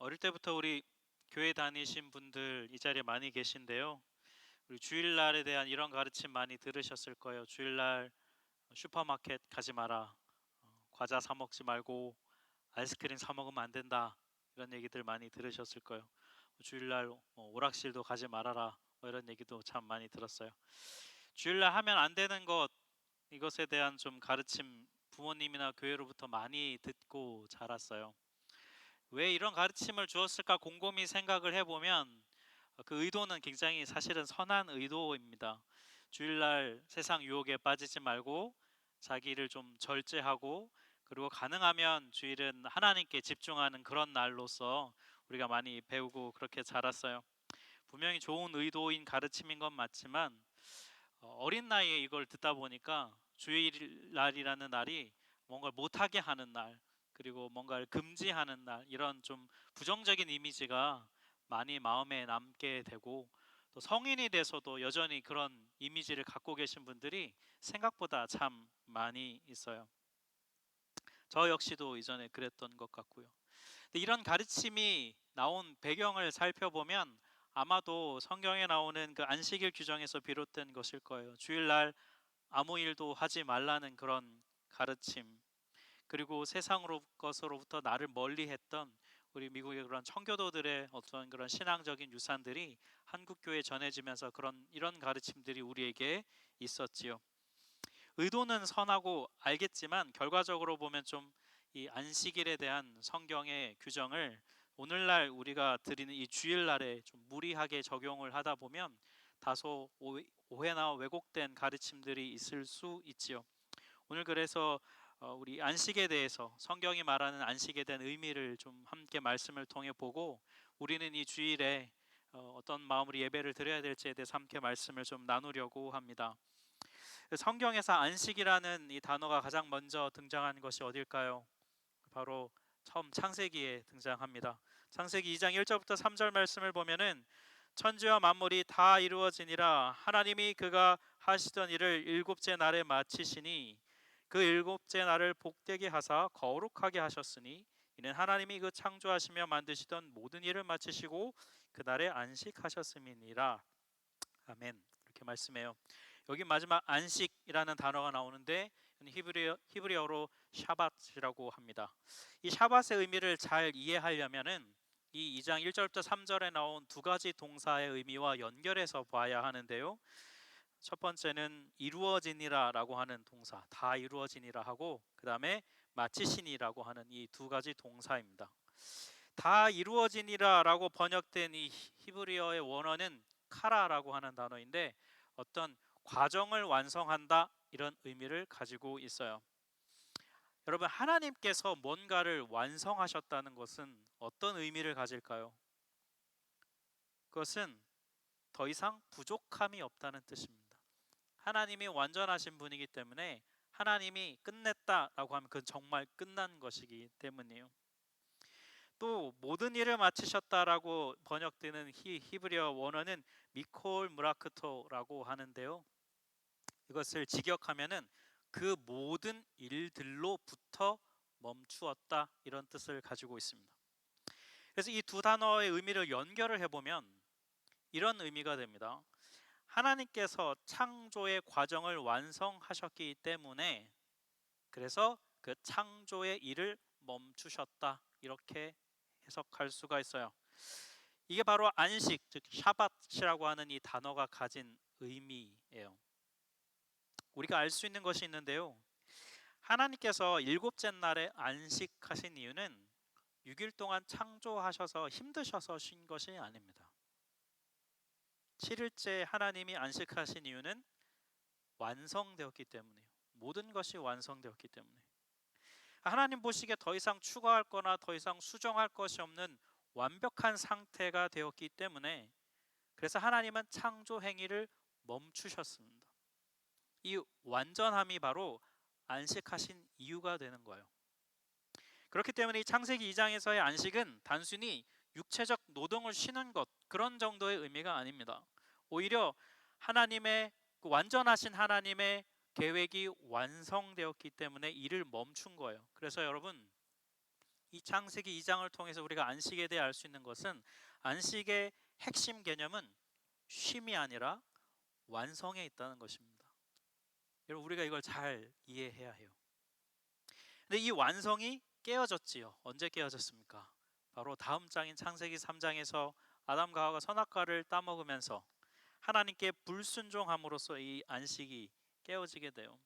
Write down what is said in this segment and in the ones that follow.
어릴 때부터 우리 교회 다니신 분들 이 자리에 많이 계신데요. 우리 주일날에 대한 이런 가르침 많이 들으셨을 거예요. 주일날 슈퍼마켓 가지 마라. 과자 사 먹지 말고 아이스크림 사 먹으면 안 된다. 이런 얘기들 많이 들으셨을 거예요. 주일날 오락실도 가지 말아라. 이런 얘기도 참 많이 들었어요. 주일날 하면 안 되는 것, 이것에 대한 좀 가르침 부모님이나 교회로부터 많이 듣고 자랐어요. 왜 이런 가르침을 주었을까 곰곰이 생각을 해보면 그 의도는 굉장히 사실은 선한 의도입니다. 주일날 세상 유혹에 빠지지 말고 자기를 좀 절제하고, 그리고 가능하면 주일은 하나님께 집중하는 그런 날로서 우리가 많이 배우고 그렇게 자랐어요. 분명히 좋은 의도인 가르침인 건 맞지만 어린 나이에 이걸 듣다 보니까 주일날이라는 날이 뭔가를 못하게 하는 날, 그리고 뭔가를 금지하는 날, 이런 좀 부정적인 이미지가 많이 마음에 남게 되고, 또 성인이 돼서도 여전히 그런 이미지를 갖고 계신 분들이 생각보다 참 많이 있어요. 저 역시도 이전에 그랬던 것 같고요. 근데 이런 가르침이 나온 배경을 살펴보면 아마도 성경에 나오는 그 안식일 규정에서 비롯된 것일 거예요. 주일날 아무 일도 하지 말라는 그런 가르침, 그리고 세상으로 것으로부터 나를 멀리했던 우리 미국의 그런 청교도들의 어떤 그런 신앙적인 유산들이 한국 교회에 전해지면서 이런 가르침들이 우리에게 있었지요. 의도는 선하고 알겠지만 결과적으로 보면 좀 이 안식일에 대한 성경의 규정을 오늘날 우리가 드리는 이 주일날에 좀 무리하게 적용을 하다 보면 다소 오해나 왜곡된 가르침들이 있을 수 있지요. 오늘 그래서 우리 안식에 대해서, 성경이 말하는 안식에 대한 의미를 좀 함께 말씀을 통해 보고, 우리는 이 주일에 어떤 마음으로 예배를 드려야 될지에 대해서 함께 말씀을 좀 나누려고 합니다. 성경에서 안식이라는 이 단어가 가장 먼저 등장한 것이 어딜까요? 바로 처음 창세기에 등장합니다. 창세기 2장 1절부터 3절 말씀을 보면은 천지와 만물이 다 이루어지니라 하나님이 그가 하시던 일을 일곱째 날에 마치시니 그 일곱째 날을 복되게 하사 거룩하게 하셨으니 이는 하나님이 그 창조하시며 만드시던 모든 일을 마치시고 그날에 안식하셨음이니라. 아멘. 이렇게 말씀해요. 여기 마지막 안식이라는 단어가 나오는데 히브리어로 샤밧이라고 합니다. 이 샤밧의 의미를 잘 이해하려면은 이 2장 1절부터 3절에 나온 두 가지 동사의 의미와 연결해서 봐야 하는데요. 첫 번째는 이루어지니라라고 하는 동사, 다 이루어지니라 하고, 그 다음에 마치시니라고 하는 이 두 가지 동사입니다. 다 이루어지니라라고 번역된 이 히브리어의 원어는 카라라고 하는 단어인데 어떤 과정을 완성한다, 이런 의미를 가지고 있어요. 여러분, 하나님께서 뭔가를 완성하셨다는 것은 어떤 의미를 가질까요? 그것은 더 이상 부족함이 없다는 뜻입니다. 하나님이 완전하신 분이기 때문에 하나님이 끝냈다라고 하면 그건 정말 끝난 것이기 때문이에요. 또 모든 일을 마치셨다라고 번역되는 히브리어 원어는 미콜 무라크토라고 하는데요. 이것을 직역하면은 그 모든 일들로부터 멈추었다, 이런 뜻을 가지고 있습니다. 그래서 이 두 단어의 의미를 연결을 해보면 이런 의미가 됩니다. 하나님께서 창조의 과정을 완성하셨기 때문에 그래서 그 창조의 일을 멈추셨다, 이렇게 해석할 수가 있어요. 이게 바로 안식, 즉 샤밧이라고 하는 이 단어가 가진 의미예요. 우리가 알 수 있는 것이 있는데요. 하나님께서 일곱째 날에 안식하신 이유는 6일 동안 창조하셔서 힘드셔서 쉰 것이 아닙니다. 7일째 하나님이 안식하신 이유는 완성되었기 때문이에요. 모든 것이 완성되었기 때문에 하나님 보시기에 더 이상 추가할 거나 더 이상 수정할 것이 없는 완벽한 상태가 되었기 때문에 그래서 하나님은 창조 행위를 멈추셨습니다. 이 완전함이 바로 안식하신 이유가 되는 거예요. 그렇기 때문에 이 창세기 2장에서의 안식은 단순히 육체적 노동을 쉬는 것, 그런 정도의 의미가 아닙니다. 오히려 하나님의 완전하신 하나님의 계획이 완성되었기 때문에 일을 멈춘 거예요. 그래서 여러분, 이 창세기 2장을 통해서 우리가 안식에 대해 알 수 있는 것은 안식의 핵심 개념은 쉼이 아니라 완성에 있다는 것입니다. 여러분, 우리가 이걸 잘 이해해야 해요. 근데 이 완성이 깨어졌지요. 언제 깨어졌습니까? 바로 다음 장인 창세기 3장에서 아담과 하와가 선악과를 따먹으면서 하나님께 불순종함으로써 이 안식이 깨어지게 돼요.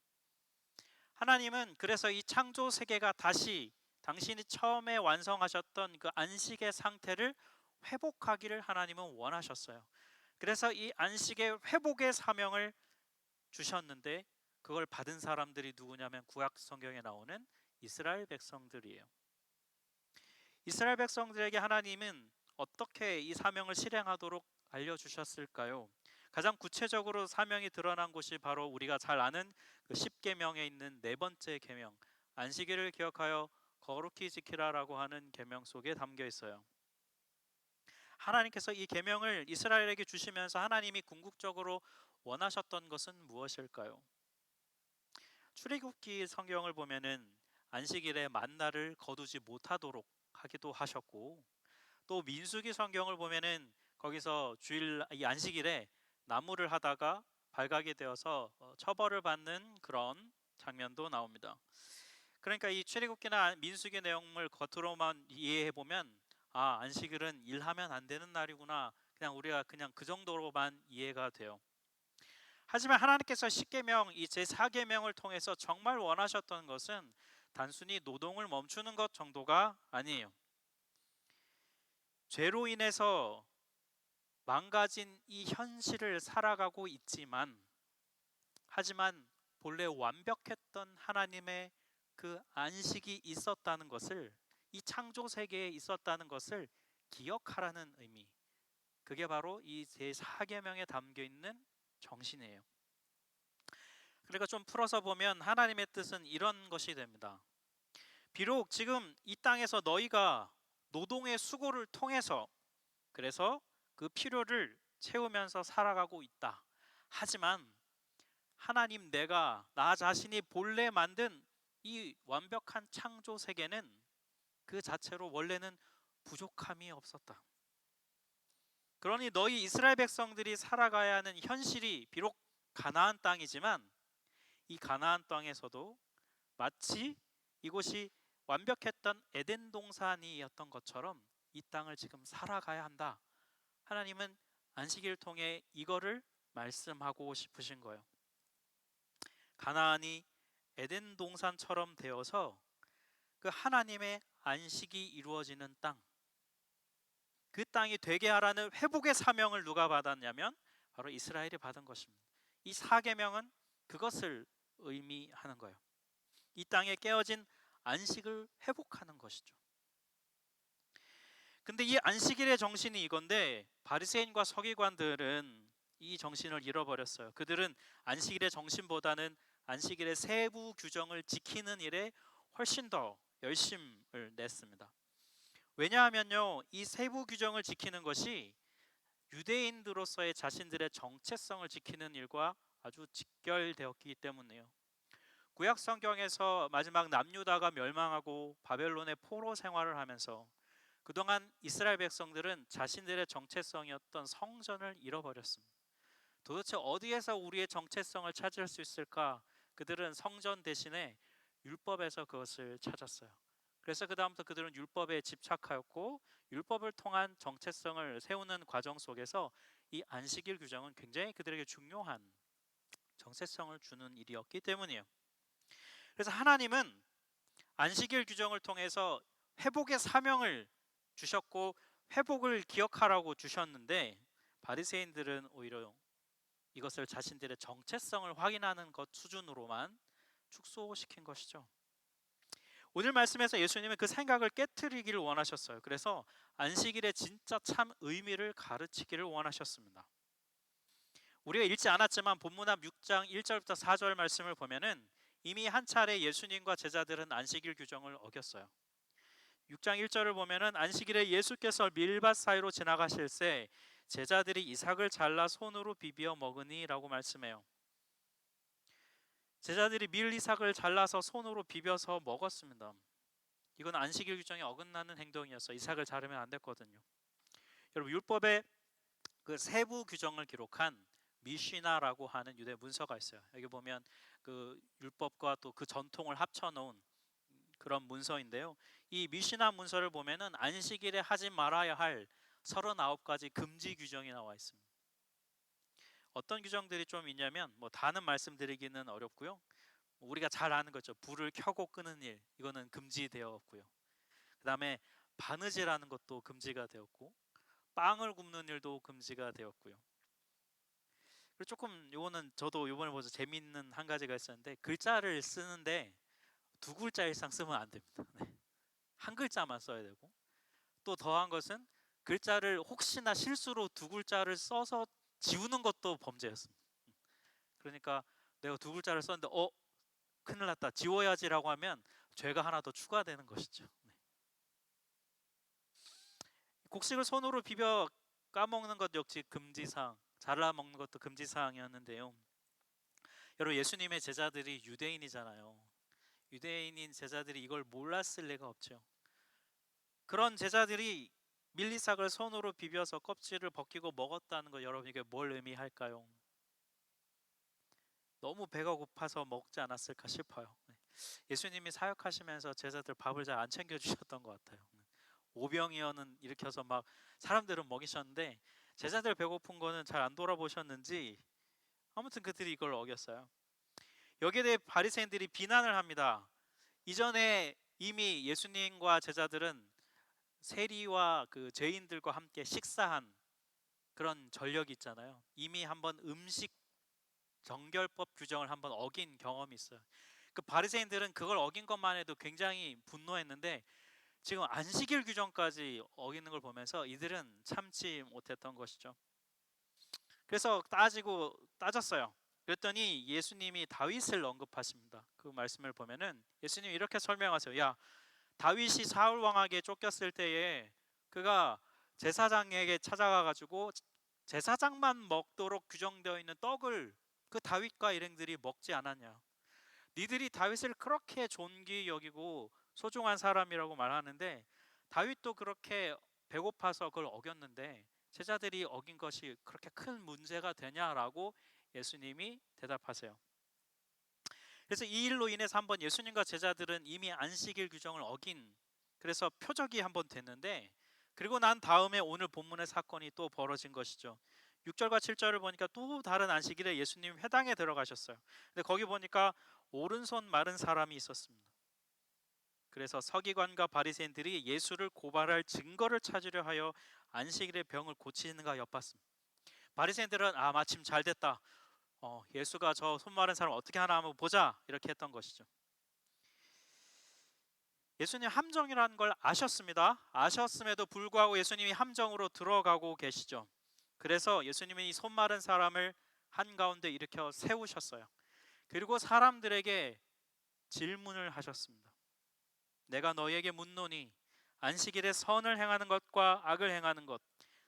하나님은 그래서 이 창조 세계가 다시 당신이 처음에 완성하셨던 그 안식의 상태를 회복하기를 하나님은 원하셨어요. 그래서 이 안식의 회복의 사명을 주셨는데 그걸 받은 사람들이 누구냐면 구약 성경에 나오는 이스라엘 백성들이에요. 이스라엘 백성들에게 하나님은 어떻게 이 사명을 실행하도록 알려주셨을까요? 가장 구체적으로 사명이 드러난 곳이 바로 우리가 잘 아는 그 십계명에 있는 네 번째 계명, 안식일을 기억하여 거룩히 지키라라고 하는 계명 속에 담겨 있어요. 하나님께서 이 계명을 이스라엘에게 주시면서 하나님이 궁극적으로 원하셨던 것은 무엇일까요? 출애굽기 성경을 보면은 안식일에 만나를 거두지 못하도록 하기도 하셨고, 또 민수기 성경을 보면은 거기서 주일 이 안식일에 나무를 하다가 발각이 되어서 처벌을 받는 그런 장면도 나옵니다. 그러니까 이 출애굽기나 민수기 내용을 겉으로만 이해해 보면 안식일은 일하면 안 되는 날이구나, 그냥 우리가 그냥 그 정도로만 이해가 돼요. 하지만 하나님께서 십계명, 이 제4계명을 통해서 정말 원하셨던 것은 단순히 노동을 멈추는 것 정도가 아니에요. 죄로 인해서 망가진 이 현실을 살아가고 있지만, 하지만 본래 완벽했던 하나님의 그 안식이 있었다는 것을, 이 창조 세계에 있었다는 것을 기억하라는 의미, 그게 바로 이 제4계명에 담겨 있는 정신이에요. 그러니까 좀 풀어서 보면 하나님의 뜻은 이런 것이 됩니다. 비록 지금 이 땅에서 너희가 노동의 수고를 통해서 그래서 그 필요를 채우면서 살아가고 있다. 하지만 하나님, 내가 나 자신이 본래 만든 이 완벽한 창조 세계는 그 자체로 원래는 부족함이 없었다. 그러니 너희 이스라엘 백성들이 살아가야 하는 현실이 비록 가나안 땅이지만 이 가나안 땅에서도 마치 이곳이 완벽했던 에덴 동산이었던 것처럼 이 땅을 지금 살아가야 한다. 하나님은 안식일을 통해 이거를 말씀하고 싶으신 거예요. 가나안이 에덴 동산처럼 되어서 그 하나님의 안식이 이루어지는 땅, 그 땅이 되게 하라는 회복의 사명을 누가 받았냐면 바로 이스라엘이 받은 것입니다. 이 4계명은 그것을 의미하는 거예요. 이 땅에 깨어진 안식을 회복하는 것이죠. 근데 이 안식일의 정신이 이건데 바리새인과 서기관들은 이 정신을 잃어버렸어요. 그들은 안식일의 정신보다는 안식일의 세부 규정을 지키는 일에 훨씬 더 열심을 냈습니다. 왜냐하면요, 이 세부 규정을 지키는 것이 유대인들로서의 자신들의 정체성을 지키는 일과 아주 직결되었기 때문이에요. 구약 성경에서 마지막 남유다가 멸망하고 바벨론의 포로 생활을 하면서 그동안 이스라엘 백성들은 자신들의 정체성이었던 성전을 잃어버렸습니다. 도대체 어디에서 우리의 정체성을 찾을 수 있을까? 그들은 성전 대신에 율법에서 그것을 찾았어요. 그래서 그 다음부터 그들은 율법에 집착하였고, 율법을 통한 정체성을 세우는 과정 속에서 이 안식일 규정은 굉장히 그들에게 중요한 정체성을 주는 일이었기 때문이에요. 그래서 하나님은 안식일 규정을 통해서 회복의 사명을 주셨고 회복을 기억하라고 주셨는데, 바리새인들은 오히려 이것을 자신들의 정체성을 확인하는 것 수준으로만 축소시킨 것이죠. 오늘 말씀에서 예수님은 그 생각을 깨트리기를 원하셨어요. 그래서 안식일의 진짜 참 의미를 가르치기를 원하셨습니다. 우리가 읽지 않았지만 본문 앞 6장 1절부터 4절 말씀을 보면은 이미 한 차례 예수님과 제자들은 안식일 규정을 어겼어요. 6장 1절을 보면은 안식일에 예수께서 밀밭 사이로 지나가실새 제자들이 이삭을 잘라 손으로 비벼 먹으니라고 말씀해요. 제자들이 밀 이삭을 잘라서 손으로 비벼서 먹었습니다. 이건 안식일 규정에 어긋나는 행동이었어. 이삭을 자르면 안 됐거든요. 여러분, 율법의 그 세부 규정을 기록한 미시나라고 하는 유대 문서가 있어요. 여기 보면 그 율법과 또 그 전통을 합쳐놓은 그런 문서인데요. 이 미시나 문서를 보면은 안식일에 하지 말아야 할 39가지 금지 규정이 나와 있습니다. 어떤 규정들이 좀 있냐면 뭐 다는 말씀드리기는 어렵고요. 우리가 잘 아는 거죠. 불을 켜고 끄는 일, 이거는 금지되었고요. 그 다음에 바느질하는 것도 금지가 되었고, 빵을 굽는 일도 금지가 되었고요. 그리고 조금 요거는 저도 이번에 보면서 재밌는 한 가지가 있었는데, 글자를 쓰는데 두 글자 이상 쓰면 안 됩니다. 네. 한 글자만 써야 되고, 또 더한 것은 글자를 혹시나 실수로 두 글자를 써서 지우는 것도 범죄였습니다. 그러니까 내가 두 글자를 썼는데 큰일 났다, 지워야지라고 하면 죄가 하나 더 추가되는 것이죠. 네. 곡식을 손으로 비벼 까먹는 것 역시 금지사항, 잘라 먹는 것도 금지사항이었는데요. 여러분, 예수님의 제자들이 유대인이잖아요. 유대인인 제자들이 이걸 몰랐을 리가 없죠. 그런 제자들이 밀리삭을 손으로 비벼서 껍질을 벗기고 먹었다는 거, 여러분 이게 뭘 의미할까요? 너무 배가 고파서 먹지 않았을까 싶어요. 네. 예수님이 사역하시면서 제자들 밥을 잘 안 챙겨주셨던 것 같아요. 오병이어는 일으켜서 막 사람들은 먹이셨는데 제자들 배고픈 거는 잘 안 돌아보셨는지 아무튼 그들이 이걸 어겼어요. 여기에 대해 바리새인들이 비난을 합니다. 이전에 이미 예수님과 제자들은 세리와 그 죄인들과 함께 식사한 그런 전력이 있잖아요. 이미 한번 음식 정결법 규정을 한번 어긴 경험이 있어요. 그 바리새인들은 그걸 어긴 것만 해도 굉장히 분노했는데 지금 안식일 규정까지 어기는 걸 보면서 이들은 참지 못했던 것이죠. 그래서 따졌어요. 그랬더니 예수님이 다윗을 언급하십니다. 그 말씀을 보면은 예수님이 이렇게 설명하세요. 야, 다윗이 사울 왕에게 쫓겼을 때에 그가 제사장에게 찾아가 가지고 제사장만 먹도록 규정되어 있는 떡을 그 다윗과 일행들이 먹지 않았냐. 니들이 다윗을 그렇게 존귀 여기고 소중한 사람이라고 말하는데 다윗도 그렇게 배고파서 그걸 어겼는데 제자들이 어긴 것이 그렇게 큰 문제가 되냐라고 예수님이 대답하세요. 그래서 이 일로 인해서 한번 예수님과 제자들은 이미 안식일 규정을 어긴, 그래서 표적이 한번 됐는데, 그리고 난 다음에 오늘 본문의 사건이 또 벌어진 것이죠. 6절과 7절을 보니까 또 다른 안식일에 예수님 회당에 들어가셨어요. 근데 거기 보니까 오른손 마른 사람이 있었습니다. 그래서 서기관과 바리새인들이 예수를 고발할 증거를 찾으려 하여 안식일에 병을 고치는가 엿봤습니다. 바리새인들은 마침 잘 됐다, 예수가 저 손 마른 사람 어떻게 하나 한번 보자, 이렇게 했던 것이죠. 예수님 함정이라는 걸 아셨습니다. 아셨음에도 불구하고 예수님이 함정으로 들어가고 계시죠. 그래서 예수님이 이 손 마른 사람을 한가운데 일으켜 세우셨어요. 그리고 사람들에게 질문을 하셨습니다. 내가 너희에게 묻노니 안식일에 선을 행하는 것과 악을 행하는 것,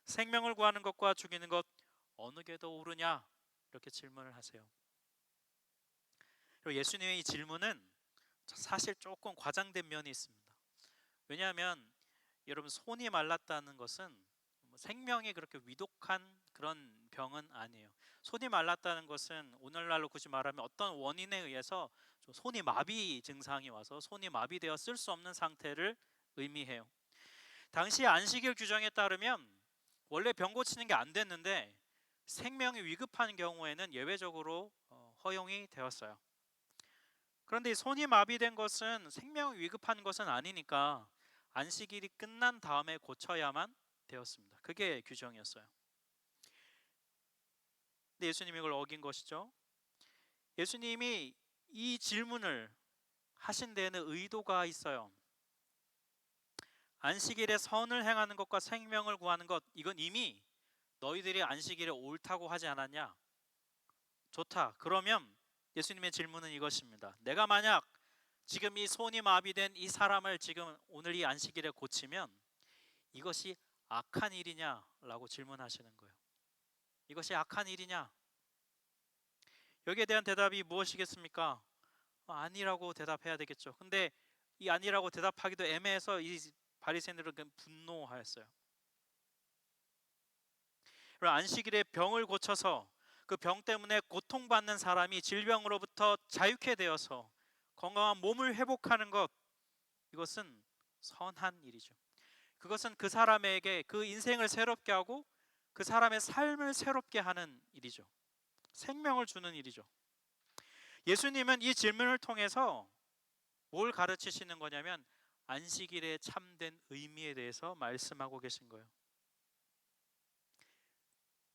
생명을 구하는 것과 죽이는 것, 어느 게 더 옳으냐? 이렇게 질문을 하세요. 그리고 예수님의 이 질문은 사실 조금 과장된 면이 있습니다. 왜냐하면 여러분, 손이 말랐다는 것은 생명이 그렇게 위독한 그런 병은 아니에요. 손이 말랐다는 것은 오늘날로 굳이 말하면 어떤 원인에 의해서 손이 마비 증상이 와서 손이 마비되어 쓸 수 없는 상태를 의미해요. 당시 안식일 규정에 따르면 원래 병 고치는 게 안 됐는데 생명이 위급한 경우에는 예외적으로 허용이 되었어요. 그런데 손이 마비된 것은 생명이 위급한 것은 아니니까 안식일이 끝난 다음에 고쳐야만 되었습니다. 그게 규정이었어요. 근데 예수님이 이걸 어긴 것이죠. 예수님이 이 질문을 하신 데에는 의도가 있어요. 안식일에 선을 행하는 것과 생명을 구하는 것, 이건 이미 너희들이 안식일에 옳다고 하지 않았냐? 좋다. 그러면 예수님의 질문은 이것입니다. 내가 만약 지금 이 손이 마비된 이 사람을 지금 오늘 이 안식일에 고치면 이것이 악한 일이냐? 라고 질문하시는 거예요. 이것이 악한 일이냐? 여기에 대한 대답이 무엇이겠습니까? 아니라고 대답해야 되겠죠. 근데 이 아니라고 대답하기도 애매해서 이 바리새인들은 분노하였어요. 그리고 안식일에 병을 고쳐서 그 병 때문에 고통받는 사람이 질병으로부터 자유케 되어서 건강한 몸을 회복하는 것, 이것은 선한 일이죠. 그것은 그 사람에게 그 인생을 새롭게 하고 그 사람의 삶을 새롭게 하는 일이죠. 생명을 주는 일이죠. 예수님은 이 질문을 통해서 뭘 가르치시는 거냐면 안식일의 참된 의미에 대해서 말씀하고 계신 거예요.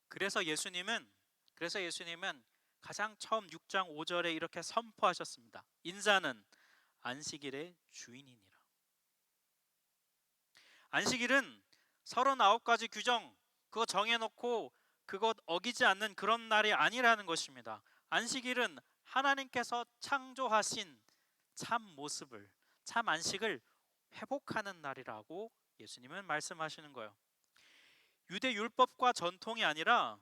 그래서 예수님은 가장 처음 6장 5절에 이렇게 선포하셨습니다. 인자는 안식일의 주인이니라. 안식일은 39가지 규정 그거 정해놓고 그것 어기지 않는 그런 날이 아니라는 것입니다. 안식일은 하나님께서 창조하신 참 모습을, 참 안식을 회복하는 날이라고 예수님은 말씀하시는 거예요. 유대 율법과 전통이 아니라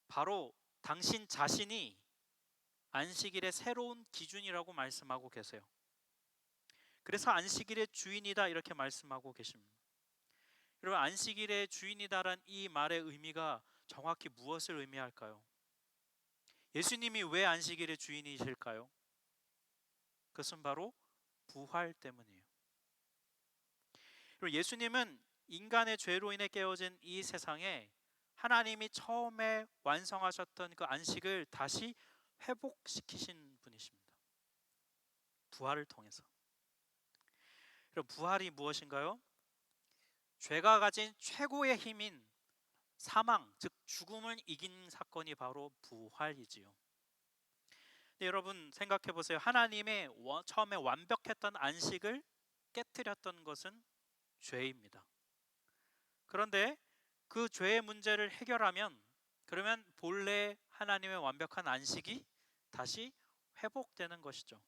바로 당신 자신이 안식일의 새로운 기준이라고 말씀하고 계세요. 그래서 안식일의 주인이다 이렇게 말씀하고 계십니다. 여러분, 안식일의 주인이다란 이 말의 의미가 정확히 무엇을 의미할까요? 예수님이 왜 안식일의 주인이실까요? 그것은 바로 부활 때문이에요. 그리고 예수님은 인간의 죄로 인해 깨어진 이 세상에 하나님이 처음에 완성하셨던 그 안식을 다시 회복시키신 분이십니다. 부활을 통해서. 그럼 부활이 무엇인가요? 죄가 가진 최고의 힘인 사망, 즉 죽음을 이긴 사건이 바로 부활이지요. 근데 여러분 생각해 보세요. 하나님의 처음에 완벽했던 안식을 깨뜨렸던 것은 죄입니다. 그런데 그 죄의 문제를 해결하면 그러면 본래 하나님의 완벽한 안식이 다시 회복되는 것이죠.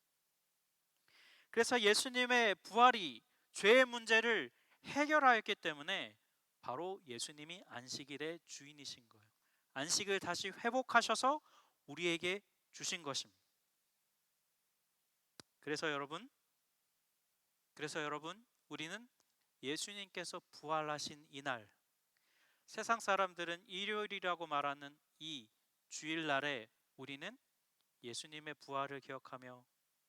그래서 예수님의 부활이 죄의 문제를 해결하였기 때문에 바로 예수님이 안식일의 주인이신 거예요. 안식을 다시 회복하셔서 우리에게 주신 것입니다. 그래서 여러분 우리는 예수님께서 부활하신 이날, 세상 사람들은 일요일이라고 말하는 이 주일날에 우리는 예수님의 부활을 기억하며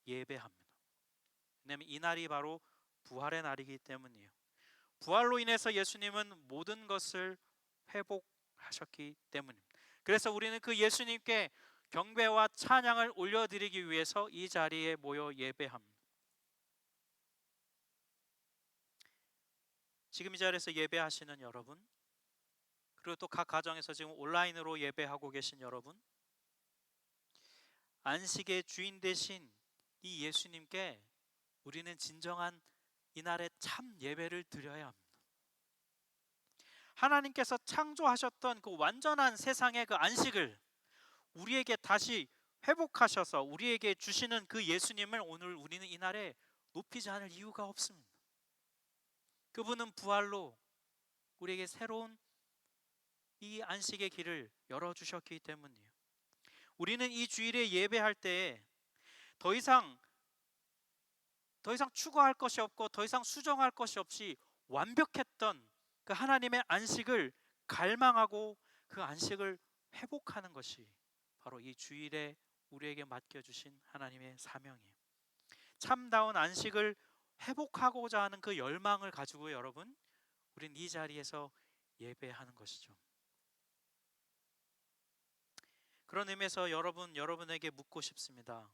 예배합니다. 왜냐하면 이 날이 바로 부활의 날이기 때문이에요. 부활로 인해서 예수님은 모든 것을 회복하셨기 때문입니다. 그래서 우리는 그 예수님께 경배와 찬양을 올려드리기 위해서 이 자리에 모여 예배합니다. 지금 이 자리에서 예배하시는 여러분, 그리고 또 각 가정에서 지금 온라인으로 예배하고 계신 여러분, 안식의 주인 되신 이 예수님께 우리는 진정한 이날의 참 예배를 드려야 합니다. 하나님께서 창조하셨던 그 완전한 세상의 그 안식을 우리에게 다시 회복하셔서 우리에게 주시는 그 예수님을 오늘 우리는 이날에 높이지 않을 이유가 없습니다. 그분은 부활로 우리에게 새로운 이 안식의 길을 열어주셨기 때문이에요. 우리는 이 주일에 예배할 때에 더 이상 추구할 것이 없고 더 이상 수정할 것이 없이 완벽했던 그 하나님의 안식을 갈망하고 그 안식을 회복하는 것이 바로 이 주일에 우리에게 맡겨주신 하나님의 사명이에요. 참다운 안식을 회복하고자 하는 그 열망을 가지고 여러분, 우린 이 자리에서 예배하는 것이죠. 그런 의미에서 여러분에게 묻고 싶습니다.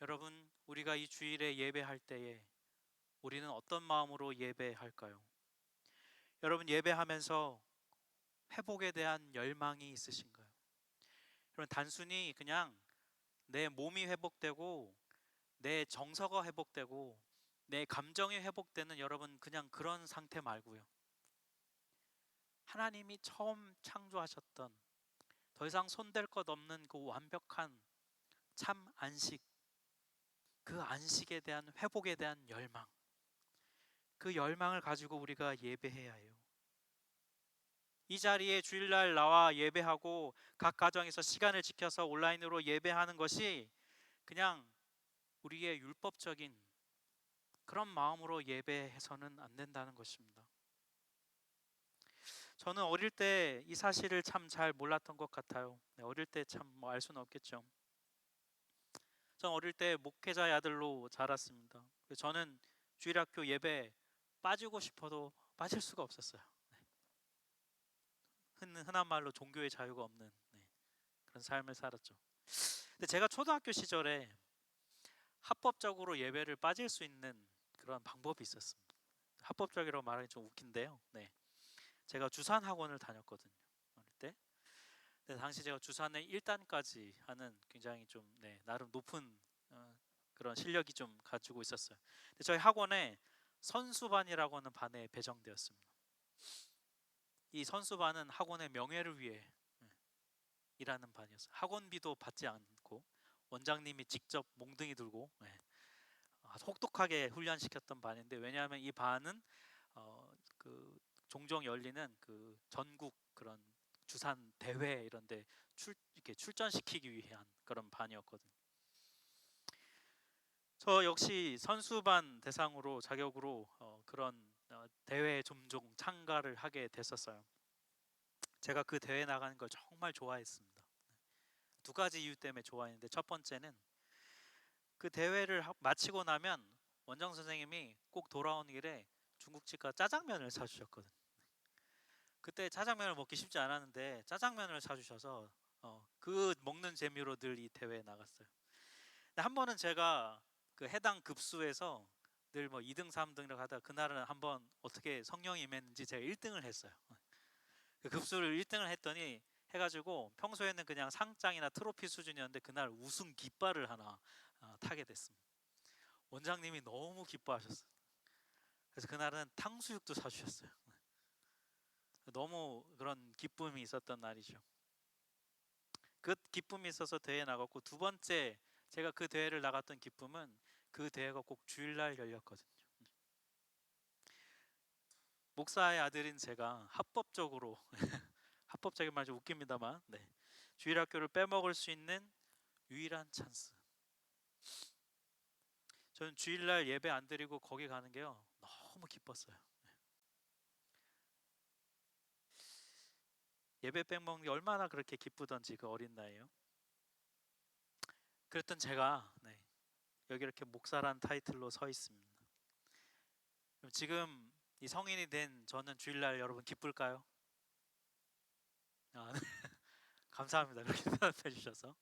여러분, 우리가 이 주일에 예배할 때에 우리는 어떤 마음으로 예배할까요? 여러분, 예배하면서 회복에 대한 열망이 있으신가요? 여러분, 단순히 그냥 내 몸이 회복되고 내 정서가 회복되고 내 감정이 회복되는 여러분 그냥 그런 상태 말고요. 하나님이 처음 창조하셨던 더 이상 손댈 것 없는 그 완벽한 참 안식, 그 안식에 대한 회복에 대한 열망, 그 열망을 가지고 우리가 예배해야 해요. 이 자리에 주일날 나와 예배하고 각 가정에서 시간을 지켜서 온라인으로 예배하는 것이 그냥 우리의 율법적인 그런 마음으로 예배해서는 안 된다는 것입니다. 저는 어릴 때 이 사실을 참 잘 몰랐던 것 같아요. 어릴 때 참 뭐 알 수는 없겠죠. 전 어릴 때 목회자의 아들로 자랐습니다. 그래서 저는 주일학교 예배 빠지고 싶어도 빠질 수가 없었어요. 흔한 말로 종교의 자유가 없는 그런 삶을 살았죠. 근데 제가 초등학교 시절에 합법적으로 예배를 빠질 수 있는 그런 방법이 있었습니다. 합법적이라고 말하기 좀 웃긴데요. 제가 주산 학원을 다녔거든요. 어릴 때. 당시 제가 주산의 1단까지 하는 굉장히 좀 나름 높은 그런 실력이 좀 가지고 있었어요. 근데 저희 학원에 선수반이라고 하는 반에 배정되었습니다. 이 선수반은 학원의 명예를 위해 일하는 반이었어요. 학원비도 받지 않고 원장님이 직접 몽둥이 들고 혹독하게 훈련시켰던 반인데, 왜냐하면 이 반은 그 종종 열리는 그 전국 그런 주산 대회 이런데 이렇게 출전시키기 위한 그런 반이었거든요. 저 역시 선수반 대상으로 자격으로 그런 대회에 종종 참가를 하게 됐었어요. 제가 그 대회 나가는 걸 정말 좋아했습니다. 두 가지 이유 때문에 좋아했는데, 첫 번째는 그 대회를 마치고 나면 원장 선생님이 꼭 돌아오는 길에 중국집 가 짜장면을 사주셨거든요. 그때 짜장면을 먹기 쉽지 않았는데 짜장면을 사주셔서 그 먹는 재미로 늘 이 대회에 나갔어요. 근데 한 번은 제가 그 해당 급수에서 늘 뭐 2등 3등을 하다 그날은 한번 어떻게 성령이 임했는지 제가 1등을 했어요. 그 급수를 1등을 했더니 해가지고 평소에는 그냥 상장이나 트로피 수준이었는데 그날 우승 깃발을 하나 타게 됐습니다. 원장님이 너무 기뻐하셨어요. 그래서 그날은 탕수육도 사주셨어요. 너무 그런 기쁨이 있었던 날이죠. 그 기쁨이 있어서 대회에 나갔고, 두 번째 제가 그 대회를 나갔던 기쁨은 그 대회가 꼭 주일날 열렸거든요. 목사의 아들인 제가 합법적으로 합법적인 말 좀 웃깁니다만 주일학교를 빼먹을 수 있는 유일한 찬스. 저는 주일날 예배 안 드리고 거기 가는 게요 너무 기뻤어요. 예배 빼먹는 게 얼마나 그렇게 기쁘던지, 그 어린 나이에요. 그랬던 제가 여기 이렇게 목사란 타이틀로 서 있습니다. 그럼 지금 이 성인이 된 저는 주일날 여러분 기쁠까요? 아, 감사합니다. 그렇게 대답해 주셔서.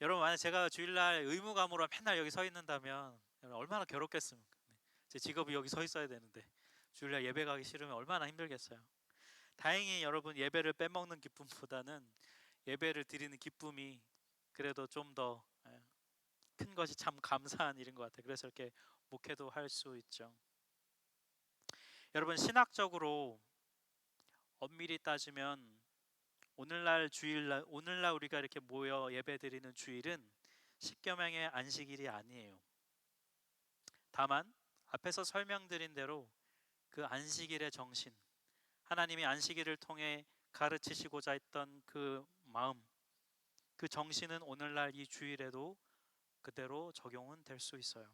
여러분, 만약 제가 주일날 의무감으로 맨날 여기 서 있는다면 여러분 얼마나 괴롭겠습니까? 제 직업이 여기 서 있어야 되는데 주일날 예배 가기 싫으면 얼마나 힘들겠어요. 다행히 여러분, 예배를 빼먹는 기쁨보다는 예배를 드리는 기쁨이 그래도 좀 더 큰 것이 참 감사한 일인 것 같아요. 그래서 이렇게 목회도 할 수 있죠. 여러분, 신학적으로 엄밀히 따지면 오늘날 우리가 이렇게 모여 예배드리는 주일은 십계명의 안식일이 아니에요. 다만 앞에서 설명드린 대로 그 안식일의 정신, 하나님이 안식일을 통해 가르치시고자 했던 그 마음, 그 정신은 오늘날 이 주일에도 그대로 적용은 될 수 있어요.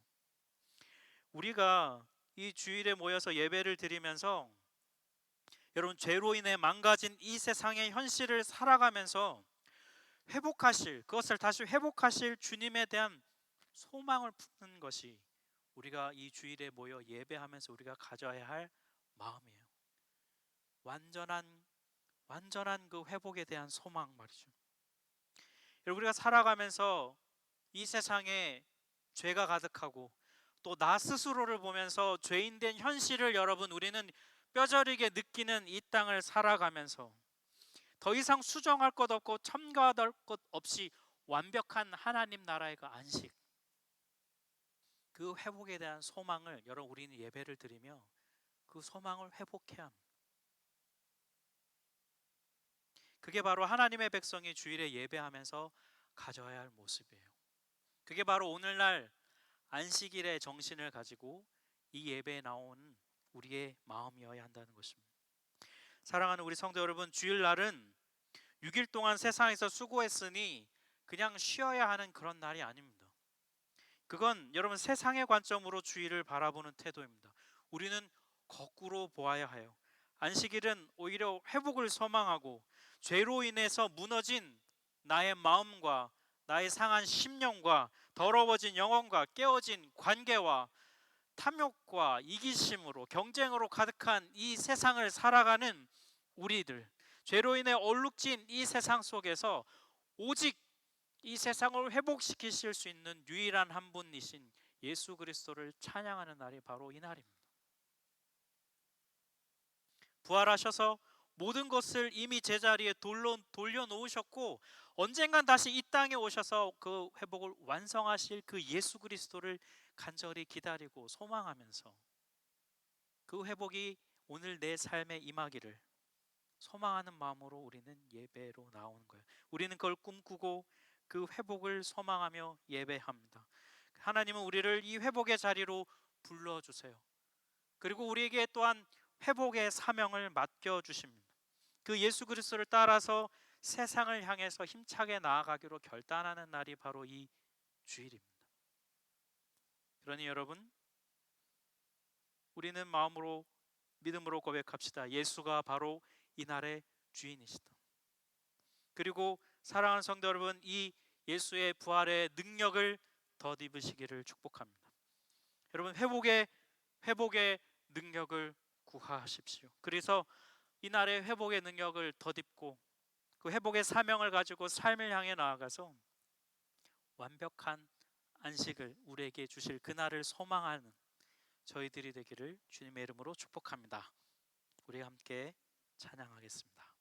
우리가 이 주일에 모여서 예배를 드리면서 여러분, 죄로 인해 망가진 이 세상의 현실을 살아가면서 그것을 다시 회복하실 주님에 대한 소망을 품는 것이 우리가 이 주일에 모여 예배하면서 우리가 가져야 할 마음이에요. 완전한 그 회복에 대한 소망 말이죠. 여러분, 우리가 살아가면서 이 세상에 죄가 가득하고 또 나 스스로를 보면서 죄인된 현실을 여러분 우리는 뼈저리게 느끼는 이 땅을 살아가면서 더 이상 수정할 것 없고 첨가할 것 없이 완벽한 하나님 나라의 그 안식, 그 회복에 대한 소망을 여러분 우리는 예배를 드리며 그 소망을 회복해야 합니다. 그게 바로 하나님의 백성이 주일에 예배하면서 가져야 할 모습이에요. 그게 바로 오늘날 안식일의 정신을 가지고 이 예배에 나온 우리의 마음이어야 한다는 것입니다. 사랑하는 우리 성도 여러분, 주일날은 6일 동안 세상에서 수고했으니 그냥 쉬어야 하는 그런 날이 아닙니다. 그건 여러분 세상의 관점으로 주일을 바라보는 태도입니다. 우리는 거꾸로 보아야 해요. 안식일은 오히려 회복을 소망하고 죄로 인해서 무너진 나의 마음과 나의 상한 심령과 더러워진 영혼과 깨어진 관계와 탐욕과 이기심으로 경쟁으로 가득한 이 세상을 살아가는 우리들, 죄로 인해 얼룩진 이 세상 속에서 오직 이 세상을 회복시키실 수 있는 유일한 한 분이신 예수 그리스도를 찬양하는 날이 바로 이 날입니다. 부활하셔서 모든 것을 이미 제자리에 돌려놓으셨고 언젠간 다시 이 땅에 오셔서 그 회복을 완성하실 그 예수 그리스도를 간절히 기다리고 소망하면서 그 회복이 오늘 내 삶에 임하기를 소망하는 마음으로 우리는 예배로 나오는 거예요. 우리는 그걸 꿈꾸고 그 회복을 소망하며 예배합니다. 하나님은 우리를 이 회복의 자리로 불러주세요. 그리고 우리에게 또한 회복의 사명을 맡겨주십니다. 그 예수 그리스도를 따라서 세상을 향해서 힘차게 나아가기로 결단하는 날이 바로 이 주일입니다. 그러니 여러분, 우리는 마음으로 믿음으로 고백합시다. 예수가 바로 이 날의 주인이시다. 그리고 사랑하는 성도 여러분, 이 예수의 부활의 능력을 덧입으시기를 축복합니다. 여러분, 회복의 능력을 구하십시오. 그래서 이 날의 회복의 능력을 덧입고 그 회복의 사명을 가지고 삶을 향해 나아가서 완벽한 안식을 우리에게 주실 그날을 소망하는 저희들이 되기를 주님의 이름으로 축복합니다. 우리 함께 찬양하겠습니다.